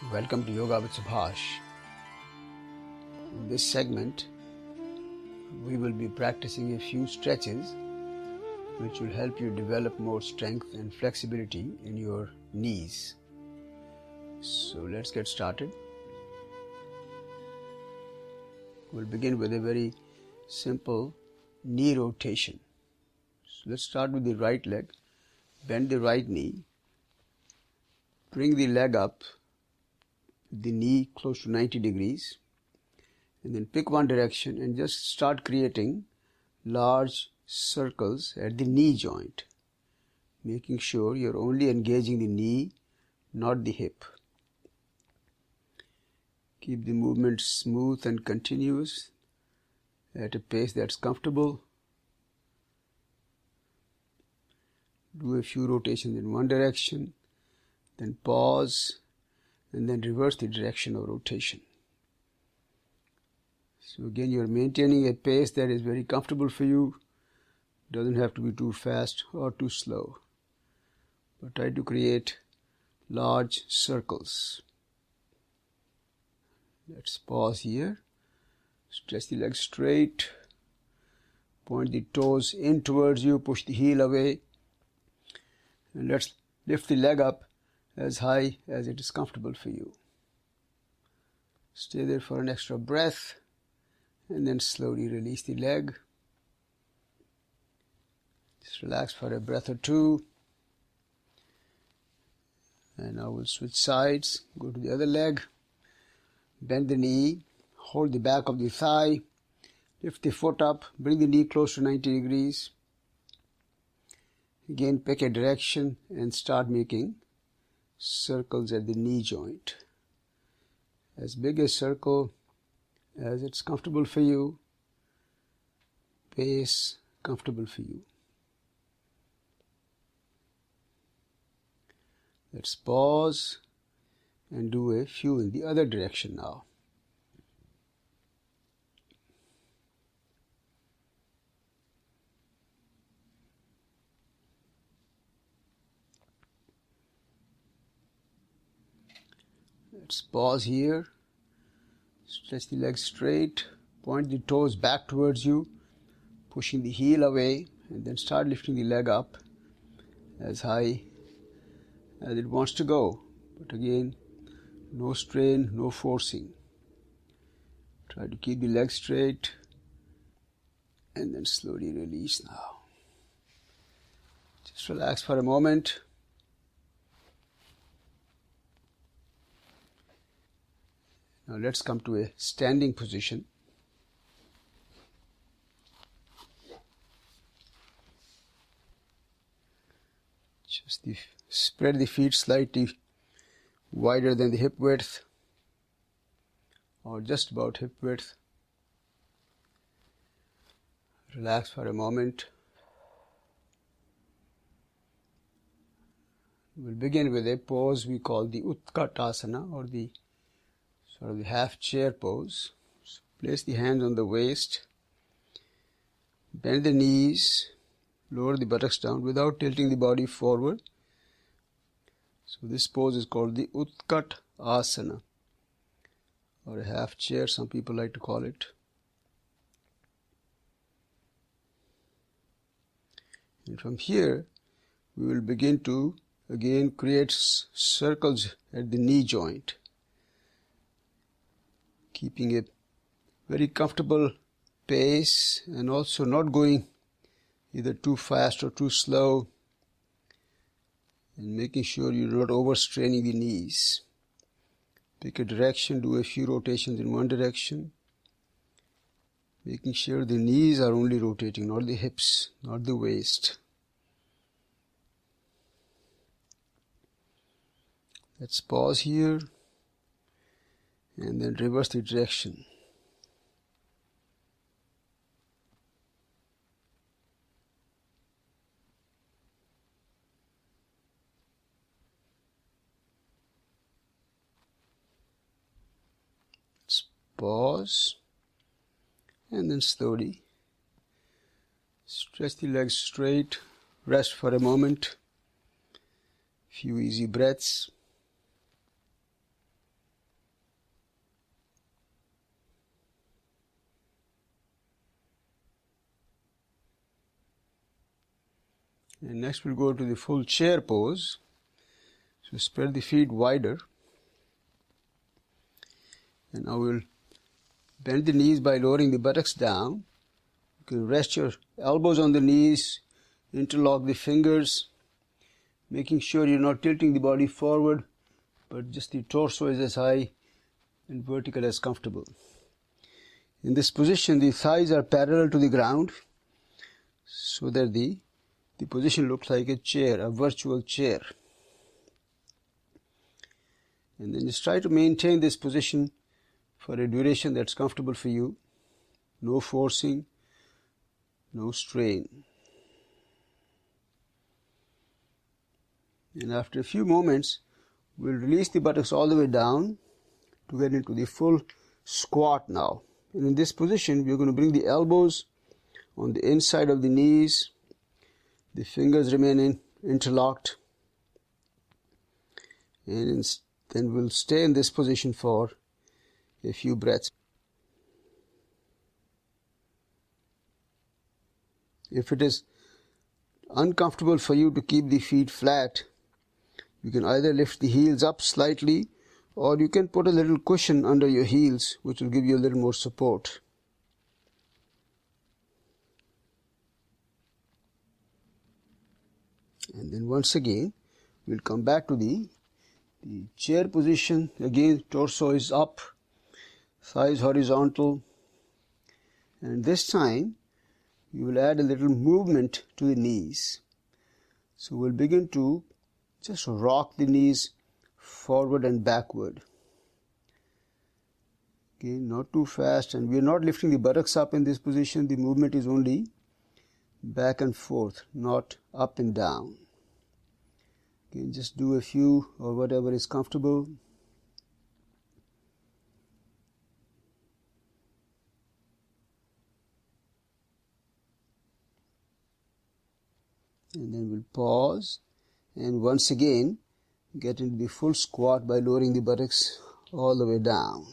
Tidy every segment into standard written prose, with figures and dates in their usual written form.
Welcome to Yoga with Subhash. In this segment, we will be practicing a few stretches which will help you develop more strength and flexibility in your knees. So let's get started. We'll begin with a very simple knee rotation. So let's start with the right leg. Bend the right knee. Bring the leg up, the knee close to 90 degrees. And then pick one direction and just start creating large circles at the knee joint, making sure you're only engaging the knee, not the hip. Keep the movement smooth and continuous at a pace that's comfortable. Do a few rotations in one direction, then pause, and then reverse the direction of rotation. So again, you're maintaining a pace that is very comfortable for you. Doesn't have to be too fast or too slow, but try to create large circles. Let's pause here. Stretch the legs straight. Point the toes in towards you. Push the heel away. And let's lift the leg up as high as it is comfortable for you. Stay there for an extra breath. And then slowly release the leg. Just relax for a breath or two. And now we'll switch sides. Go to the other leg. Bend the knee. Hold the back of the thigh. Lift the foot up. Bring the knee close to 90 degrees. Again, pick a direction and start making circles at the knee joint. As big a circle as it's comfortable for you, pace comfortable for you. Let's pause and do a few in the other direction now. Let's pause here. Stretch the legs straight. Point the toes back towards you, pushing the heel away, and then start lifting the leg up as high as it wants to go. But again, no strain, no forcing. Try to keep the legs straight and then slowly release now. Just relax for a moment. Now let's come to a standing position. Just spread the feet slightly wider than the hip width, or just about hip width. Relax for a moment. We'll begin with a pose we call the Utkatasana, or the sort of the half chair pose. So place the hands on the waist, bend the knees, lower the buttocks down without tilting the body forward. So this pose is called the Utkatasana, or a half chair, some people like to call it. And from here, we will begin to again create circles at the knee joint, keeping a very comfortable pace and also not going either too fast or too slow, and making sure you're not overstraining the knees. Pick a direction, do a few rotations in one direction, making sure the knees are only rotating, not the hips, not the waist. Let's pause here and then reverse the direction. Let's pause and then slowly stretch the legs straight, rest for a moment, few easy breaths. And next we'll go to the full chair pose. So spread the feet wider. And now we'll bend the knees by lowering the buttocks down. You can rest your elbows on the knees, interlock the fingers, making sure you're not tilting the body forward, but just the torso is as high and vertical as comfortable. In this position, the thighs are parallel to the ground, so that the position looks like a chair, a virtual chair. And then just try to maintain this position for a duration that's comfortable for you. No forcing, no strain. And after a few moments, we'll release the buttocks all the way down to get into the full squat now. And in this position, we're going to bring the elbows on the inside of the knees. The fingers remain interlocked. And then we'll stay in this position for a few breaths. If it is uncomfortable for you to keep the feet flat, you can either lift the heels up slightly, or you can put a little cushion under your heels, which will give you a little more support. And then once again, we'll come back to the chair position. Again, torso is up, thighs horizontal. And this time, you will add a little movement to the knees. So we'll begin to just rock the knees forward and backward. Again, not too fast, and we are not lifting the buttocks up in this position. The movement is only back and forth, not up and down. Again, just do a few or whatever is comfortable. And then we'll pause, and once again get into the full squat by lowering the buttocks all the way down.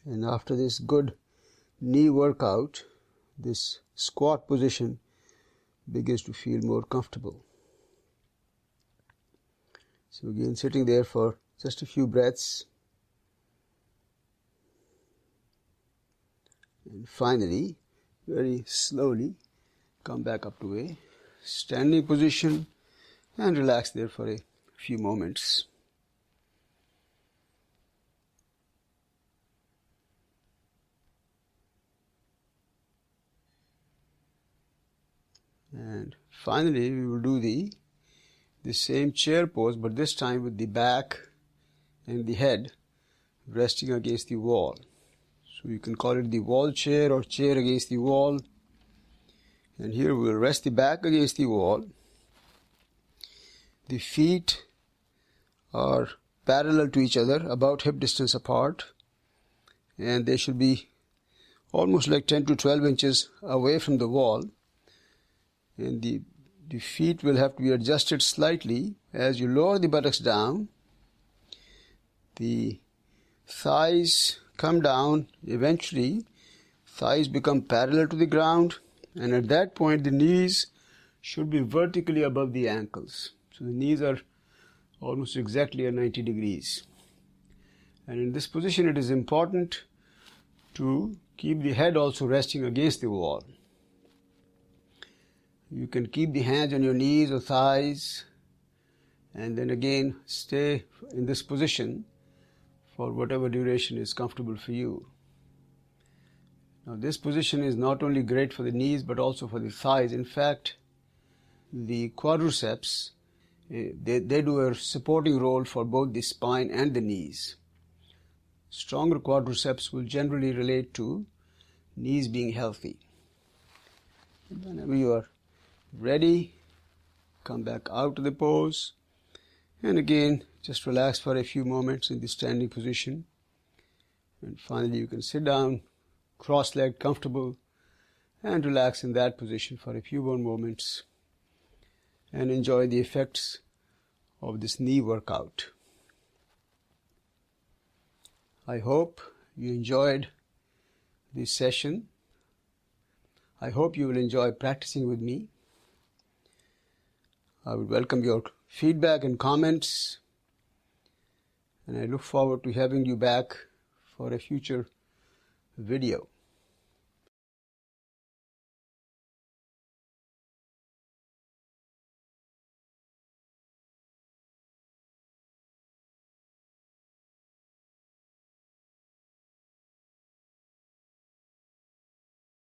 And after this good knee workout, this squat position begins to feel more comfortable. So again, sitting there for just a few breaths. And finally, very slowly, come back up to a standing position and relax there for a few moments. And finally, we will do the same chair pose, but this time with the back and the head resting against the wall. So you can call it the wall chair or chair against the wall. And here we will rest the back against the wall. The feet are parallel to each other, about hip distance apart. And they should be almost like 10 to 12 inches away from the wall. And the feet will have to be adjusted slightly. As you lower the buttocks down, the thighs come down. Eventually, thighs become parallel to the ground, and at that point the knees should be vertically above the ankles. So the knees are almost exactly at 90 degrees. And in this position, it is important to keep the head also resting against the wall. You can keep the hands on your knees or thighs, and then again stay in this position for whatever duration is comfortable for you. Now this position is not only great for the knees but also for the thighs. In fact, the quadriceps, they do a supporting role for both the spine and the knees. Stronger quadriceps will generally relate to knees being healthy. And whenever you are ready, come back out of the pose, and again just relax for a few moments in the standing position. And finally you can sit down, cross-legged, comfortable, and relax in that position for a few more moments and enjoy the effects of this knee workout. I hope you enjoyed this session. I hope you will enjoy practicing with me. I would welcome your feedback and comments, and I look forward to having you back for a future video.